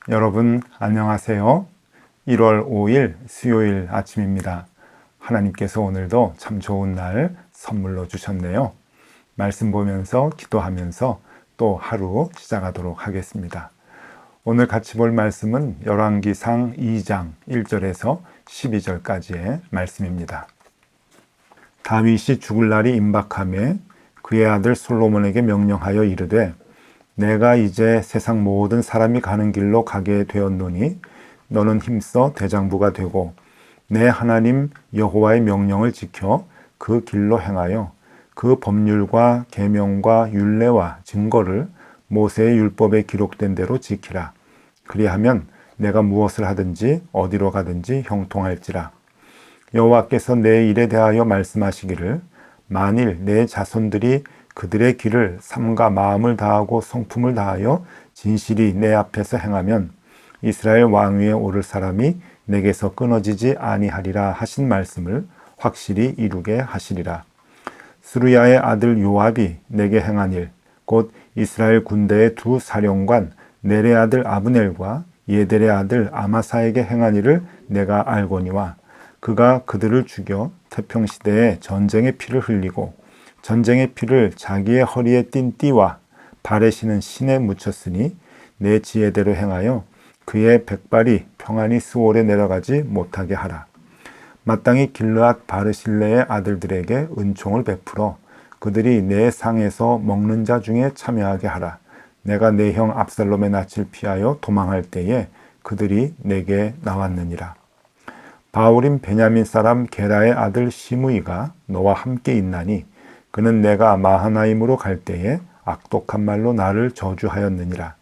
여러분 안녕하세요. 1월 5일 수요일 아침입니다. 하나님께서 오늘도 참 좋은 날 선물로 주셨네요. 말씀 보면서 기도하면서 또 하루 시작하도록 하겠습니다. 오늘 같이 볼 말씀은 열왕기상 2장 1절에서 12절까지의 말씀입니다. 다윗이 죽을 날이 임박하매 그의 아들 솔로몬에게 명령하여 이르되 내가 이제 세상 모든 사람이 가는 길로 가게 되었노니 너는 힘써 대장부가 되고 내 하나님 여호와의 명령을 지켜 그 길로 행하여 그 법률과 계명과 율례와 증거를 모세의 율법에 기록된 대로 지키라. 그리하면 내가 무엇을 하든지 어디로 가든지 형통할지라. 여호와께서 내 일에 대하여 말씀하시기를 만일 내 자손들이 그들의 길을 삼가 마음을 다하고 성품을 다하여 진실이 내 앞에서 행하면 이스라엘 왕위에 오를 사람이 내게서 끊어지지 아니하리라 하신 말씀을 확실히 이루게 하시리라. 스루야의 아들 요압이 내게 행한 일, 곧 이스라엘 군대의 두 사령관 넬의 아들 아브넬과 예델의 아들 아마사에게 행한 일을 내가 알거니와 그가 그들을 죽여 태평시대에 전쟁의 피를 흘리고 전쟁의 피를 자기의 허리에 띤 띠와 발에 신은 신에 묻혔으니 내 지혜대로 행하여 그의 백발이 평안히 스올에 내려가지 못하게 하라. 마땅히 길르앗 바르실레의 아들들에게 은총을 베풀어 그들이 내 상에서 먹는 자 중에 참여하게 하라. 내가 내 형 압살롬의 낯을 피하여 도망할 때에 그들이 내게 나왔느니라. 바울임 베냐민 사람 게라의 아들 시므이가 너와 함께 있나니 그는 내가 마하나임으로 갈 때에 악독한 말로 나를 저주하였느니라.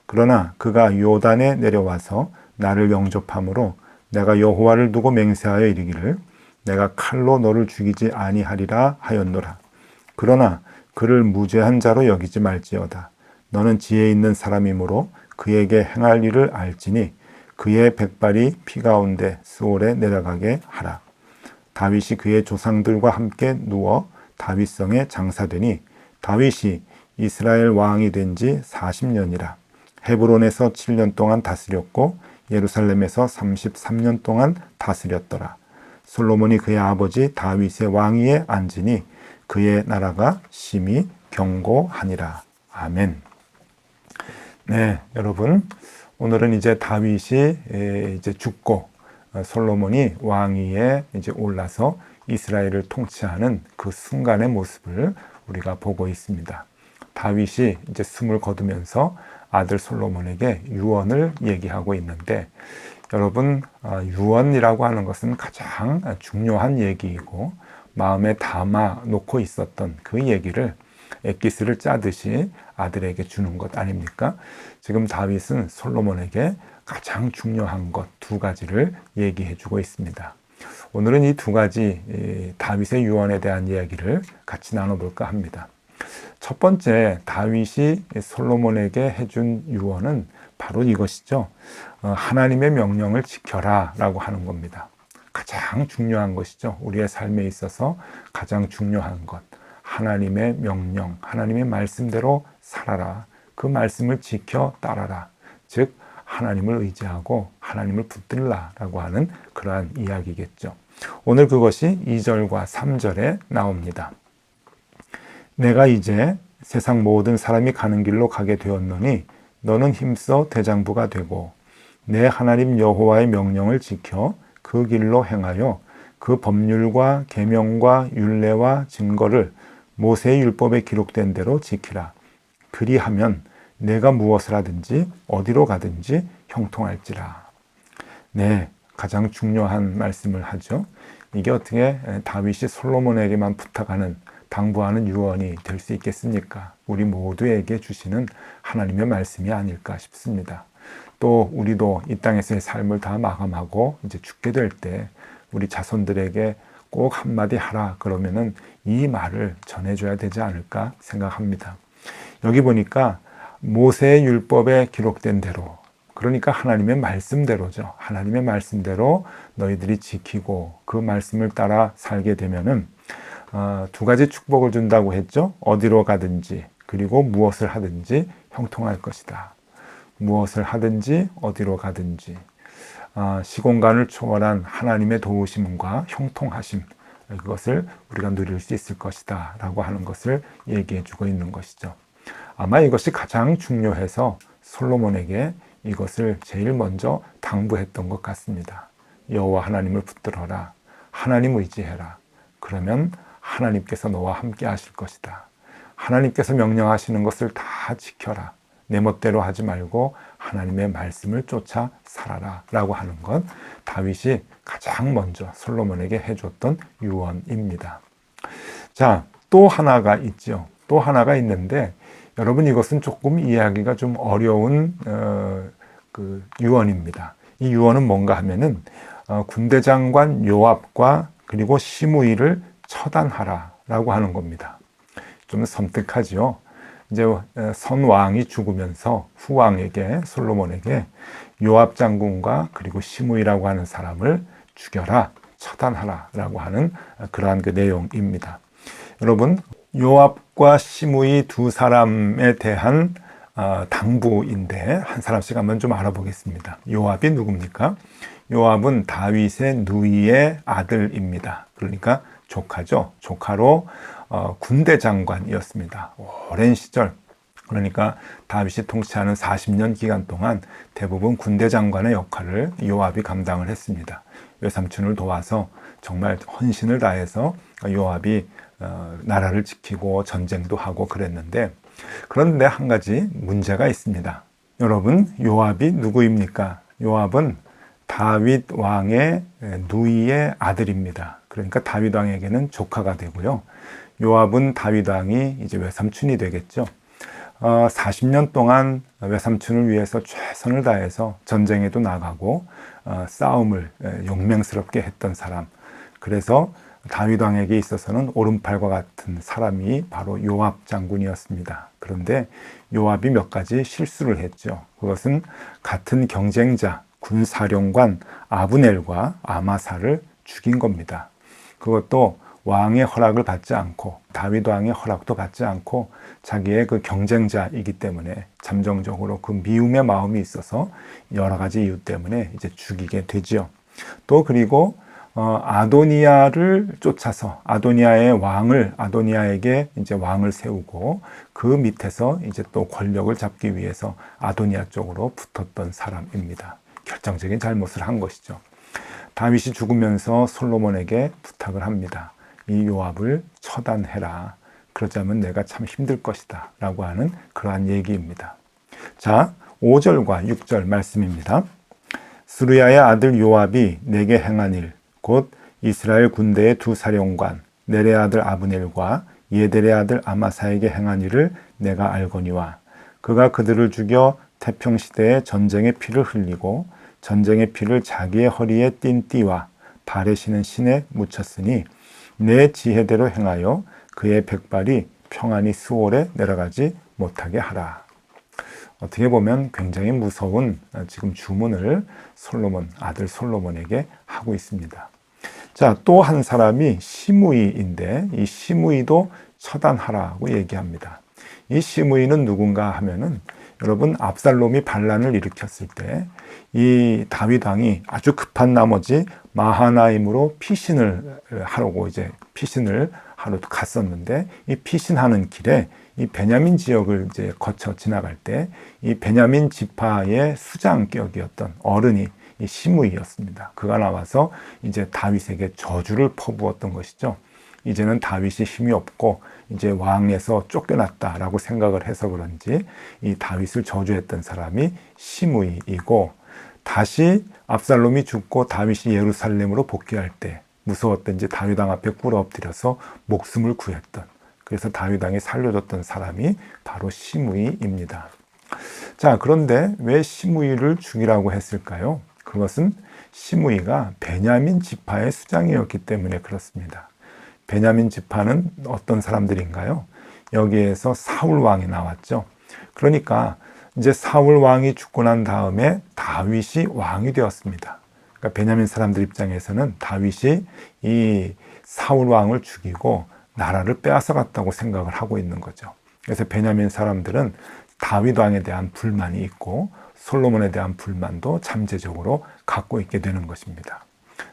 그러나 그가 요단에 내려와서 나를 영접함으로 내가 여호와를 두고 맹세하여 이르기를 내가 칼로 너를 죽이지 아니하리라 하였노라. 그러나 그를 무죄한 자로 여기지 말지어다. 너는 지혜 있는 사람이므로 그에게 행할 일을 알지니 그의 백발이 피 가운데 스올에 내려가게 하라. 다윗이 그의 조상들과 함께 누워 다윗성에 장사되니 다윗이 이스라엘 왕이 된 지 40년이라. 헤브론에서 7년 동안 다스렸고 예루살렘에서 33년 동안 다스렸더라. 솔로몬이 그의 아버지 다윗의 왕위에 앉으니 그의 나라가 심히 견고하니라. 아멘. 네, 여러분 오늘은 이제 다윗이 이제 죽고 솔로몬이 왕위에 이제 올라서 이스라엘을 통치하는 그 순간의 모습을 우리가 보고 있습니다. 다윗이 이제 숨을 거두면서 아들 솔로몬에게 유언을 얘기하고 있는데 여러분 유언이라고 하는 것은 가장 중요한 얘기이고 마음에 담아 놓고 있었던 그 얘기를 엑기스를 짜듯이 아들에게 주는 것 아닙니까? 지금 다윗은 솔로몬에게 가장 중요한 것 두 가지를 얘기해 주고 있습니다. 오늘은 이 두 가지 다윗의 유언에 대한 이야기를 같이 나눠볼까 합니다. 첫 번째 다윗이 솔로몬에게 해준 유언은 바로 이것이죠. 하나님의 명령을 지켜라 라고 하는 겁니다. 가장 중요한 것이죠. 우리의 삶에 있어서 가장 중요한 것. 하나님의 명령, 하나님의 말씀대로 살아라. 그 말씀을 지켜 따라라. 즉 하나님을 의지하고 하나님을 붙들라 라고 하는 그러한 이야기겠죠. 오늘 그것이 2절과 3절에 나옵니다. 내가 이제 세상 모든 사람이 가는 길로 가게 되었노니 너는 힘써 대장부가 되고 내 하나님 여호와의 명령을 지켜 그 길로 행하여 그 법률과 계명과 율례와 증거를 모세의 율법에 기록된 대로 지키라. 그리하면 내가 무엇을 하든지 어디로 가든지 형통할지라. 네, 가장 중요한 말씀을 하죠. 이게 어떻게 다윗이 솔로몬에게만 부탁하는 당부하는 유언이 될 수 있겠습니까? 우리 모두에게 주시는 하나님의 말씀이 아닐까 싶습니다. 또 우리도 이 땅에서의 삶을 다 마감하고 이제 죽게 될 때 우리 자손들에게 꼭 한마디 하라 그러면은 이 말을 전해줘야 되지 않을까 생각합니다. 여기 보니까 모세의 율법에 기록된 대로 그러니까 하나님의 말씀대로죠. 하나님의 말씀대로 너희들이 지키고 그 말씀을 따라 살게 되면은 두 가지 축복을 준다고 했죠. 어디로 가든지 그리고 무엇을 하든지 형통할 것이다. 무엇을 하든지 어디로 가든지 시공간을 초월한 하나님의 도우심과 형통하심, 그것을 우리가 누릴 수 있을 것이다 라고 하는 것을 얘기해 주고 있는 것이죠. 아마 이것이 가장 중요해서 솔로몬에게 이것을 제일 먼저 당부했던 것 같습니다. 여호와 하나님을 붙들어라. 하나님 의지해라. 그러면 하나님께서 너와 함께 하실 것이다. 하나님께서 명령하시는 것을 다 지켜라. 내 멋대로 하지 말고 하나님의 말씀을 쫓아 살아라 라고 하는 것, 다윗이 가장 먼저 솔로몬에게 해줬던 유언입니다. 자, 또 하나가 있죠. 또 하나가 있는데 여러분, 이것은 조금 이해하기가 좀 어려운 유언입니다. 이 유언은 뭔가 하면은 군대 장관 요압과 그리고 시므이를 처단하라 라고 하는 겁니다. 좀 섬뜩하죠. 이제 선왕이 죽으면서 후왕에게, 솔로몬에게 요압 장군과 그리고 시므이라고 하는 사람을 죽여라, 처단하라 라고 하는 그러한 그 내용입니다. 여러분, 요압과 시므이 두 사람에 대한 당부인데 한 사람씩 한번 좀 알아보겠습니다. 요압이 누굽니까? 요압은 다윗의 누이의 아들입니다. 그러니까 조카죠. 조카로 군대 장관이었습니다. 오랜 시절, 그러니까 다윗이 통치하는 40년 기간 동안 대부분 군대 장관의 역할을 요압이 감당을 했습니다. 외삼촌을 도와서 정말 헌신을 다해서 요압이 나라를 지키고 전쟁도 하고 그랬는데, 그런데 한 가지 문제가 있습니다. 여러분, 요압이 누구입니까? 요압은 다윗 왕의 누이의 아들입니다. 그러니까 다윗 왕에게는 조카가 되고요. 요압은 다윗 왕이 이제 외삼촌이 되겠죠. 40년 동안 외삼촌을 위해서 최선을 다해서 전쟁에도 나가고 싸움을 용맹스럽게 했던 사람. 그래서 다윗 왕에게 있어서는 오른팔과 같은 사람이 바로 요압 장군이었습니다. 그런데 요압이 몇 가지 실수를 했죠. 그것은 같은 경쟁자 군사령관 아브넬과 아마사를 죽인 겁니다. 그것도 왕의 허락을 받지 않고, 다윗 왕의 허락도 받지 않고 자기의 그 경쟁자이기 때문에 잠정적으로 그 미움의 마음이 있어서 여러 가지 이유 때문에 이제 죽이게 되지요. 또 그리고 아도니아를 쫓아서 아도니아에게 이제 왕을 세우고 그 밑에서 이제 또 권력을 잡기 위해서 아도니아 쪽으로 붙었던 사람입니다. 결정적인 잘못을 한 것이죠. 다윗이 죽으면서 솔로몬에게 부탁을 합니다. 이 요압을 처단해라. 그러지 않으면 내가 참 힘들 것이다 라고 하는 그러한 얘기입니다. 자, 5절과 6절 말씀입니다. 스루야의 아들 요압이 내게 행한 일, 곧 이스라엘 군대의 두 사령관 넬의 아들 아브넬과 예델의 아들 아마사에게 행한 일을 내가 알거니와, 그가 그들을 죽여 태평시대에 전쟁의 피를 흘리고 전쟁의 피를 자기의 허리에 띤 띠와 발에 신은 신에 묻혔으니 내 지혜대로 행하여 그의 백발이 평안히 수월에 내려가지 못하게 하라. 어떻게 보면 굉장히 무서운 지금 주문을 아들 솔로몬에게 하고 있습니다. 자, 또 한 사람이 시므이인데 이 시므이도 처단하라고 얘기합니다. 이 시므이는 누군가 하면은, 여러분, 압살롬이 반란을 일으켰을 때 이 다윗 왕이 아주 급한 나머지 마하나임으로 피신을 하러 갔었는데, 이 피신하는 길에 이 베냐민 지역을 이제 거쳐 지나갈 때 이 베냐민 지파의 수장격이었던 어른이 이 시므이였습니다. 그가 나와서 이제 다윗에게 저주를 퍼부었던 것이죠. 이제는 다윗이 힘이 없고 이제 왕에서 쫓겨났다라고 생각을 해서 그런지 이 다윗을 저주했던 사람이 시므이이고, 다시 압살롬이 죽고 다윗이 예루살렘으로 복귀할 때 무서웠던지 다윗 왕 앞에 꿇어 엎드려서 목숨을 구했던, 그래서 다윗 왕이 살려줬던 사람이 바로 시므이입니다. 자, 그런데 왜 시므이를 죽이라고 했을까요? 그것은 시므이가 베냐민 지파의 수장이었기 때문에 그렇습니다. 베냐민 지파는 어떤 사람들인가요? 여기에서 사울 왕이 나왔죠. 그러니까 이제 사울 왕이 죽고 난 다음에 다윗이 왕이 되었습니다. 그러니까 베냐민 사람들 입장에서는 다윗이 이 사울 왕을 죽이고 나라를 빼앗아 갔다고 생각을 하고 있는 거죠. 그래서 베냐민 사람들은 다윗 왕에 대한 불만이 있고 솔로몬에 대한 불만도 잠재적으로 갖고 있게 되는 것입니다.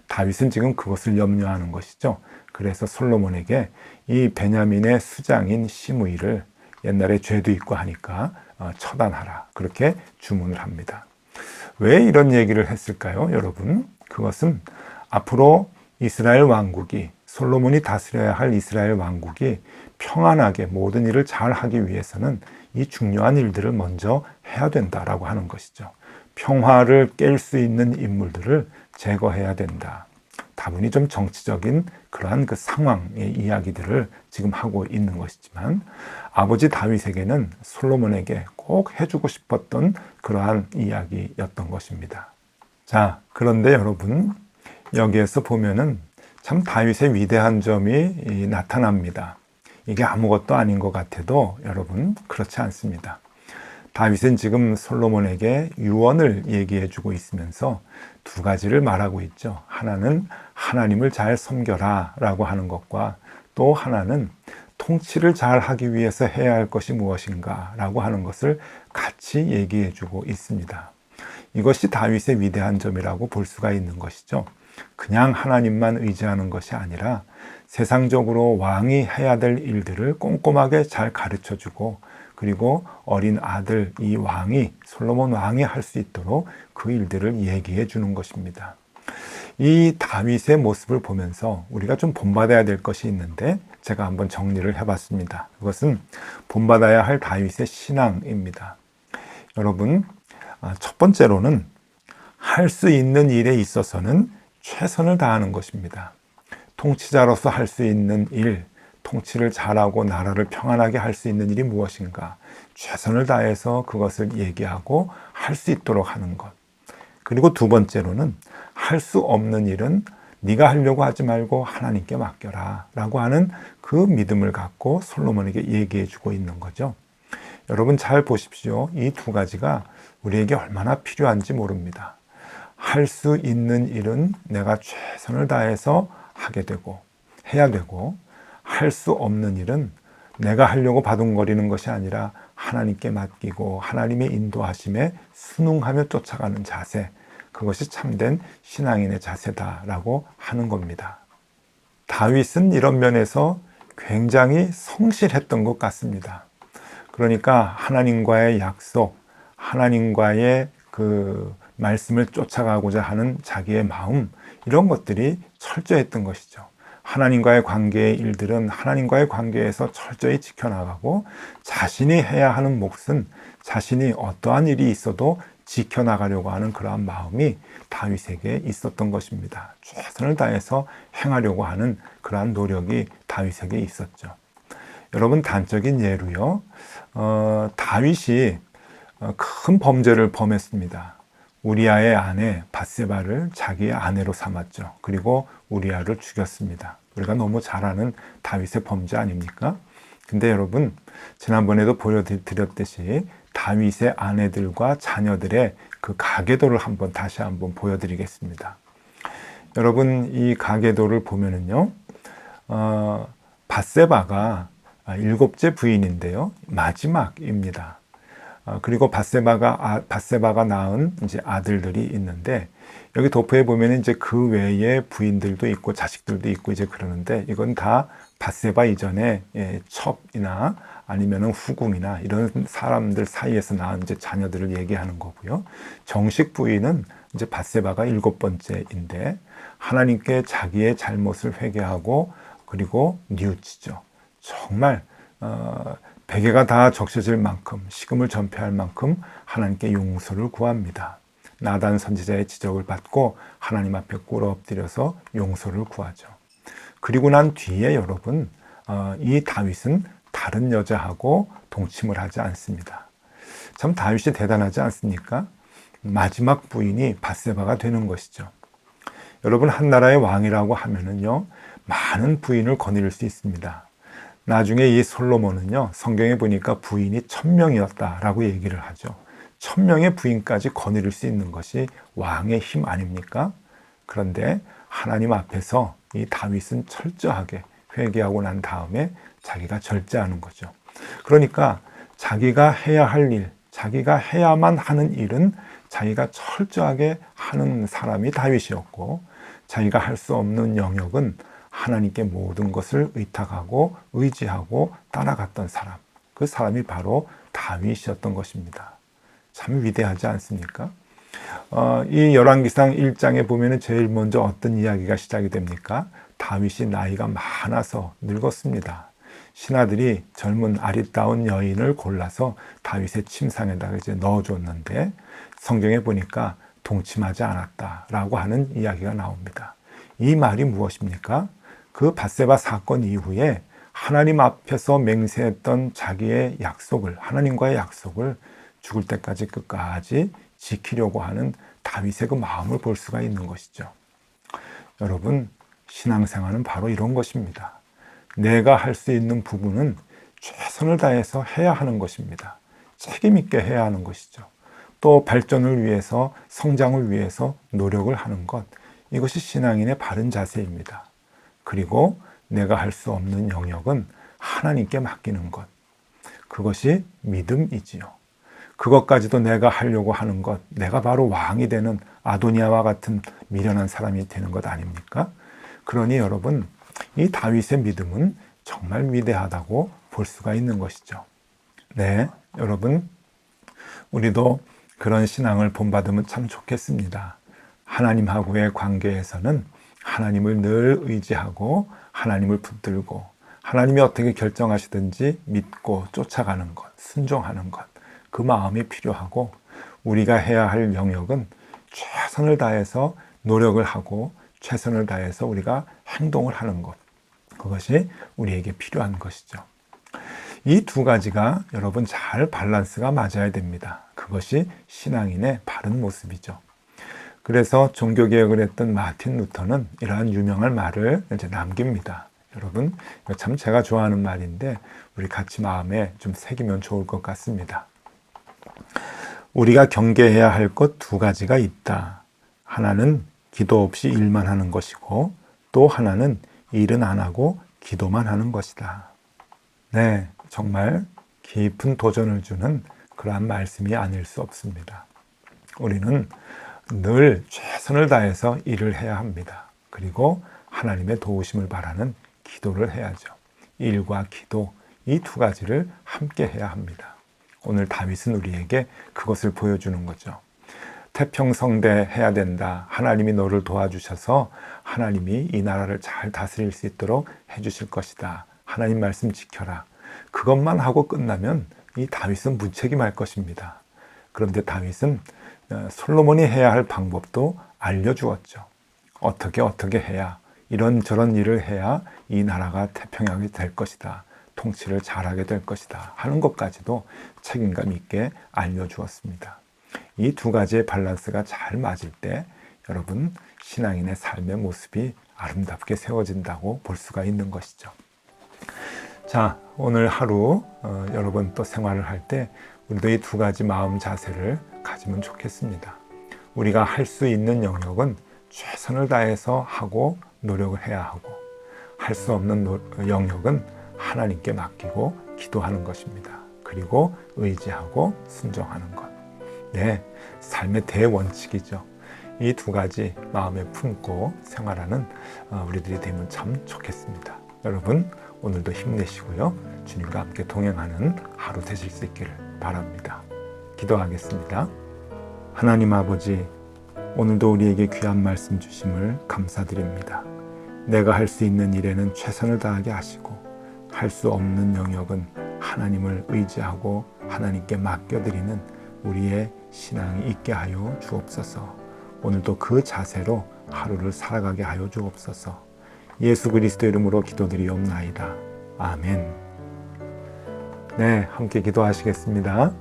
다윗은 지금 그것을 염려하는 것이죠. 그래서 솔로몬에게 이 베냐민의 수장인 시므이를 옛날에 죄도 있고 하니까 처단하라, 그렇게 주문을 합니다. 왜 이런 얘기를 했을까요, 여러분? 그것은 앞으로 이스라엘 왕국이, 솔로몬이 다스려야 할 이스라엘 왕국이 평안하게 모든 일을 잘 하기 위해서는 이 중요한 일들을 먼저 해야 된다라고 하는 것이죠. 평화를 깰 수 있는 인물들을 제거해야 된다. 다분히 좀 정치적인 그러한 그 상황의 이야기들을 지금 하고 있는 것이지만, 아버지 다윗에게는 솔로몬에게 꼭 해주고 싶었던 그러한 이야기였던 것입니다. 자, 그런데 여러분, 여기에서 보면은 참 다윗의 위대한 점이 나타납니다. 이게 아무것도 아닌 것 같아도 여러분, 그렇지 않습니다. 다윗은 지금 솔로몬에게 유언을 얘기해 주고 있으면서 두 가지를 말하고 있죠. 하나는 하나님을 잘 섬겨라 라고 하는 것과, 또 하나는 통치를 잘 하기 위해서 해야 할 것이 무엇인가 라고 하는 것을 같이 얘기해 주고 있습니다. 이것이 다윗의 위대한 점이라고 볼 수가 있는 것이죠. 그냥 하나님만 의지하는 것이 아니라 세상적으로 왕이 해야 될 일들을 꼼꼼하게 잘 가르쳐 주고, 그리고 어린 아들 이 왕이, 솔로몬 왕이 할 수 있도록 그 일들을 얘기해 주는 것입니다. 이 다윗의 모습을 보면서 우리가 좀 본받아야 될 것이 있는데 제가 한번 정리를 해봤습니다. 그것은 본받아야 할 다윗의 신앙입니다. 여러분, 첫 번째로는 할 수 있는 일에 있어서는 최선을 다하는 것입니다. 통치자로서 할 수 있는 일, 통치를 잘하고 나라를 평안하게 할 수 있는 일이 무엇인가? 최선을 다해서 그것을 얘기하고 할 수 있도록 하는 것. 그리고 두 번째로는 할 수 없는 일은 네가 하려고 하지 말고 하나님께 맡겨라 라고 하는 그 믿음을 갖고 솔로몬에게 얘기해 주고 있는 거죠. 여러분 잘 보십시오. 이 두 가지가 우리에게 얼마나 필요한지 모릅니다. 할 수 있는 일은 내가 최선을 다해서 하게 되고 해야 되고, 할 수 없는 일은 내가 하려고 바둥거리는 것이 아니라 하나님께 맡기고 하나님의 인도하심에 순응하며 쫓아가는 자세, 그것이 참된 신앙인의 자세다라고 하는 겁니다. 다윗은 이런 면에서 굉장히 성실했던 것 같습니다. 그러니까 하나님과의 약속, 하나님과의 그 말씀을 쫓아가고자 하는 자기의 마음, 이런 것들이 철저했던 것이죠. 하나님과의 관계의 일들은 하나님과의 관계에서 철저히 지켜나가고, 자신이 해야 하는 몫은 자신이 어떠한 일이 있어도 지켜나가려고 하는 그러한 마음이 다윗에게 있었던 것입니다. 최선을 다해서 행하려고 하는 그러한 노력이 다윗에게 있었죠. 여러분, 단적인 예로요, 다윗이 큰 범죄를 범했습니다. 우리아의 아내 밧세바를 자기의 아내로 삼았죠. 그리고 우리아를 죽였습니다. 우리가 너무 잘 아는 다윗의 범죄 아닙니까? 근데 여러분, 지난번에도 보여드렸듯이 다윗의 아내들과 자녀들의 그 가계도를 다시 한번 보여드리겠습니다. 여러분, 이 가계도를 보면은요, 밧세바가 7째 부인인데요, 마지막입니다. 그리고 밧세바가 낳은 이제 아들들이 있는데, 여기 도표에 보면 이제 그 외에 부인들도 있고 자식들도 있고 이제 그러는데, 이건 다 밧세바 이전에 첩이나 아니면은 후궁이나 이런 사람들 사이에서 낳은 이제 자녀들을 얘기하는 거고요. 정식 부인은 이제 밧세바가 7번째인데, 하나님께 자기의 잘못을 회개하고 그리고 뉘우치죠. 정말 베개가 다 적셔질 만큼, 식음을 전폐할 만큼 하나님께 용서를 구합니다. 나단 선지자의 지적을 받고 하나님 앞에 꿇어 엎드려서 용서를 구하죠. 그리고 난 뒤에 여러분, 이 다윗은 다른 여자하고 동침을 하지 않습니다. 참 다윗이 대단하지 않습니까? 마지막 부인이 밧세바가 되는 것이죠. 여러분, 한 나라의 왕이라고 하면은요, 많은 부인을 거느릴 수 있습니다. 나중에 이 솔로몬은요, 성경에 보니까 부인이 1000명이었다라고 얘기를 하죠. 천명의 부인까지 거느릴 수 있는 것이 왕의 힘 아닙니까? 그런데 하나님 앞에서 이 다윗은 철저하게 회개하고 난 다음에 자기가 절제하는 거죠. 그러니까 자기가 해야 할 일, 자기가 해야만 하는 일은 자기가 철저하게 하는 사람이 다윗이었고, 자기가 할 수 없는 영역은 하나님께 모든 것을 의탁하고 의지하고 따라갔던 사람, 그 사람이 바로 다윗이었던 것입니다. 참 위대하지 않습니까? 이 열왕기상 1장에 보면 제일 먼저 어떤 이야기가 시작이 됩니까? 다윗이 나이가 많아서 늙었습니다. 신하들이 젊은 아리따운 여인을 골라서 다윗의 침상에다가 이제 넣어줬는데, 성경에 보니까 동침하지 않았다라고 하는 이야기가 나옵니다. 이 말이 무엇입니까? 그 밧세바 사건 이후에 하나님 앞에서 맹세했던 자기의 약속을, 하나님과의 약속을 죽을 때까지 끝까지 지키려고 하는 다윗의 그 마음을 볼 수가 있는 것이죠. 여러분, 신앙생활은 바로 이런 것입니다. 내가 할 수 있는 부분은 최선을 다해서 해야 하는 것입니다. 책임 있게 해야 하는 것이죠. 또 발전을 위해서, 성장을 위해서 노력을 하는 것, 이것이 신앙인의 바른 자세입니다. 그리고 내가 할 수 없는 영역은 하나님께 맡기는 것, 그것이 믿음이지요. 그것까지도 내가 하려고 하는 것, 내가 바로 왕이 되는 아도니아와 같은 미련한 사람이 되는 것 아닙니까? 그러니 여러분, 이 다윗의 믿음은 정말 위대하다고 볼 수가 있는 것이죠. 네, 여러분, 우리도 그런 신앙을 본받으면 참 좋겠습니다. 하나님하고의 관계에서는 하나님을 늘 의지하고 하나님을 붙들고 하나님이 어떻게 결정하시든지 믿고 쫓아가는 것, 순종하는 것, 그 마음이 필요하고, 우리가 해야 할 영역은 최선을 다해서 노력을 하고 최선을 다해서 우리가 행동을 하는 것, 그것이 우리에게 필요한 것이죠. 이 두 가지가 여러분 잘 밸런스가 맞아야 됩니다. 그것이 신앙인의 바른 모습이죠. 그래서 종교개혁을 했던 마틴 루터는 이러한 유명한 말을 이제 남깁니다. 여러분, 이거 참 제가 좋아하는 말인데 우리 같이 마음에 좀 새기면 좋을 것 같습니다. 우리가 경계해야 할 것 두 가지가 있다. 하나는 기도 없이 일만 하는 것이고, 또 하나는 일은 안 하고 기도만 하는 것이다. 네, 정말 깊은 도전을 주는 그러한 말씀이 아닐 수 없습니다. 우리는 늘 최선을 다해서 일을 해야 합니다. 그리고 하나님의 도우심을 바라는 기도를 해야죠. 일과 기도, 이 두 가지를 함께 해야 합니다. 오늘 다윗은 우리에게 그것을 보여주는 거죠. 태평성대 해야 된다. 하나님이 너를 도와주셔서 하나님이 이 나라를 잘 다스릴 수 있도록 해주실 것이다. 하나님 말씀 지켜라. 그것만 하고 끝나면 이 다윗은 무책임할 것입니다. 그런데 다윗은 솔로몬이 해야 할 방법도 알려주었죠. 어떻게 해야, 이런저런 일을 해야 이 나라가 태평하게 될 것이다. 통치를 잘하게 될 것이다. 하는 것까지도 책임감 있게 알려주었습니다. 이 두 가지의 밸런스가 잘 맞을 때 여러분, 신앙인의 삶의 모습이 아름답게 세워진다고 볼 수가 있는 것이죠. 자, 오늘 하루 여러분 또 생활을 할 때 우리도 이 두 가지 마음 자세를 가지면 좋겠습니다. 우리가 할 수 있는 영역은 최선을 다해서 하고 노력을 해야 하고, 할 수 없는 영역은 하나님께 맡기고 기도하는 것입니다. 그리고 의지하고 순종하는 것. 네, 삶의 대원칙이죠. 이 두 가지 마음에 품고 생활하는 우리들이 되면 참 좋겠습니다. 여러분, 오늘도 힘내시고요. 주님과 함께 동행하는 하루 되실 수 있기를 바랍니다. 기도하겠습니다. 하나님 아버지, 오늘도 우리에게 귀한 말씀 주심을 감사드립니다. 내가 할 수 있는 일에는 최선을 다하게 하시고, 할 수 없는 영역은 하나님을 의지하고 하나님께 맡겨드리는 우리의 신앙이 있게 하여 주옵소서. 오늘도 그 자세로 하루를 살아가게 하여 주옵소서. 예수 그리스도 이름으로 기도드리옵나이다. 아멘. 네, 함께 기도하시겠습니다.